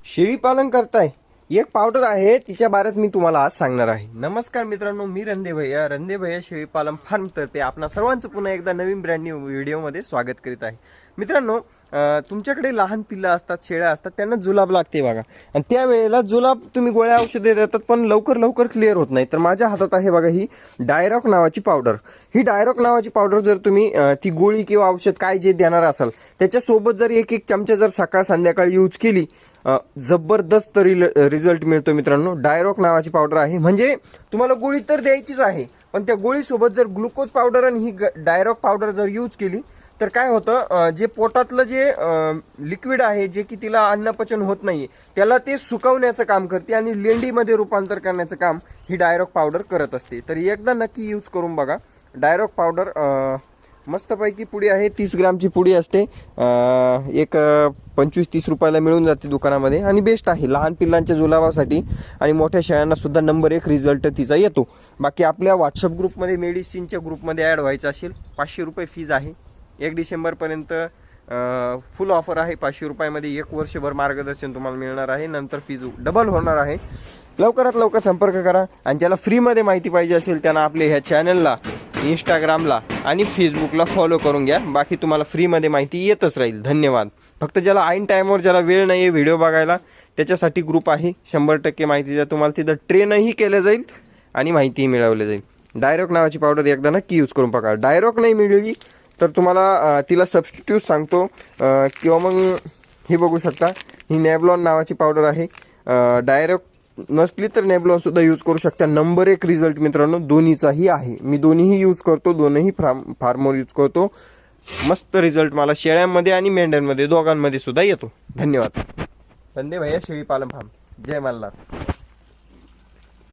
शेळी पालन करताय, एक पावडर आहे तिच्या बारेत मी तुम्हाला आज सांगणार आहे। नमस्कार मित्रांनो, मी रंदे भैया शेळी पालन फार्म तर्फे आपणा सर्वांचं पुन्हा एकदा नवीन ब्रँड न्यू व्हिडिओ मध्ये स्वागत करीत आहे। मित्रांनो, तुमच्याकडे लहान पिल्लं असतात, शेळ्या असतात, त्यांना जुलाब लागते बघा, आणि त्यावेळेला जुलाब तुम्ही गोळ्या औषधे देतात पण लवकर क्लिअर होत नाही। तर माझ्या हातात आहे बघा ही डायरॉक नावाची पावडर। ही डायरॉक नावाची पावडर जर तुम्ही ती गोळी किंवा औषध काय जे देणार असाल त्याच्यासोबत जर एक चमचा जर सकाळ संध्याकाळ यूज केली, जबरदस्त रिझल्ट मिळतो मित्रांनो। डायरॉक नावाची पावडर आहे, म्हणजे तुम्हाला गोळी तर द्यायचीच आहे, पण त्या गोळीसोबत जर ग्लुकोज पावडर आणि ही डायरॉक पावडर जर यूज केली तर काय होतं, जे पोटातलं जे लिक्विड आहे, जे की तिला अन्नपचन होत नाही, त्याला ते सुकवण्याचं काम करते आणि लेंडीमध्ये रूपांतर करण्याचं काम ही डायरॉक पावडर करत असते। तर एकदा नक्की यूज करून बघा। डायरॉक पावडर मस्तपैकी पुडी आहे, 30 ग्रामची पुडी असते, एक 25-30 रुपयाला मिळून जाते दुकानामध्ये, आणि बेस्ट आहे लहान पिल्लांच्या जुलाबासाठी आणि मोठ्या शेळ्यांना सुद्धा नंबर 1 रिझल्ट तिचा येतो। बाकी आपल्या व्हॉट्सअप ग्रुपमध्ये, मेडिसिनच्या ग्रुपमध्ये ॲड व्हायचं असेल, 500 रुपये फीज आहे। 1 डिसेंबरपर्यंत फुल ऑफर आहे। 500 रुपयामध्ये 1 वर्षभर मार्गदर्शन तुम्हाला मिळणार आहे, नंतर फीज डबल होणार आहे। लवकरात लवकर संपर्क करा, आणि ज्याला फ्रीमध्ये माहिती पाहिजे असेल त्यांना आपल्या ह्या चॅनलला, इंस्टाग्रामला आणि फेसबुकला फॉलो करून घ्या। बाकी तुम्हाला फ्रीमध्ये माहिती येतच राहील। धन्यवाद। फक्त ज्याला ऐन टाईमवर ज्याला वेळ नाही आहे व्हिडिओ बघायला, त्याच्यासाठी ग्रुप आहे, 100% माहिती द्या तुम्हाला, तिथं ट्रेनही केलं जाईल आणि माहितीही मिळवली जाईल। डायरॉक नावाची पावडर एकदा नक्की यूज करून बघा। डायरॉक नाही मिळाली तर तुम्हाला तिला सबस्टिट्यूट सांगतो, किंवा मग हे बघू शकता, ही नेबलॉन नावाची पावडर आहे। डायरॉक नसली तर नेबलॉन सुद्धा यूज करू शकता। नंबर 1 रिझल्ट मित्रांनो दोन्हीचाही आहे, मी दोन्हीही यूज करतो, दोन्ही फार्मवर यूज करतो। मस्त रिझल्ट मला शेळ्यांमध्ये आणि मेंढ्यांमध्ये दोघांमध्ये सुद्धा येतो। धन्यवाद। धन्यवाद भैया शेळी पालन फार्म। जय मल्हार।